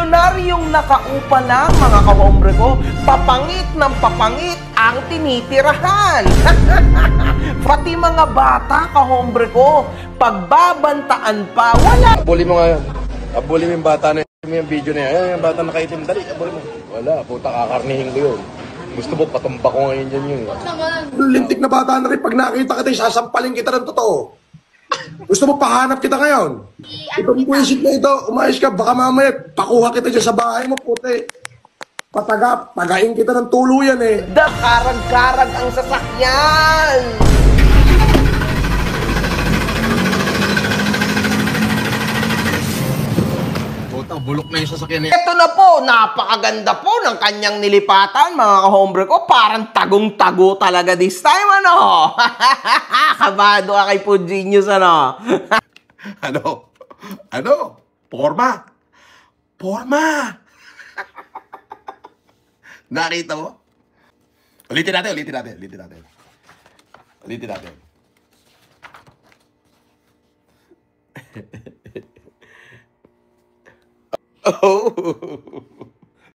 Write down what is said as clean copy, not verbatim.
Milyonaryong nakaupa lang, mga kahombre ko. Papangit ng papangit ang tinitirahan. Pati mga bata, kahombre ko, pagbabantaan pa, wala. Abuli mo ngayon. Abuli mo yung bata na yung video na yan. Ayan, yung bata nakaitim. Dali, abuli mo. Wala, puta, kakarnihin ko yun. Gusto mo, patumba ko ngayon dyan yun. Lintik na bata na rin. Pag nakita kita, sasampalin kita ng totoo. Gusto mo pahanap kita ngayon? Itong buwisit na ito, umayos ka, baka mamaya pakuha kita dyan sa bahay mo, puti. Pagain kita ng tuluyan eh. Karag-karag ang sasakyan. Puta, bulok na yung sasakyan niya. Ito na po, napakaganda po ng kanyang nilipatan, mga kahombre ko. Parang tagong-tago talaga this time, ano? Kabado ka kay Food Genius, ano? Ano? Porma? Nakita mo? Ulitin natin. Oh.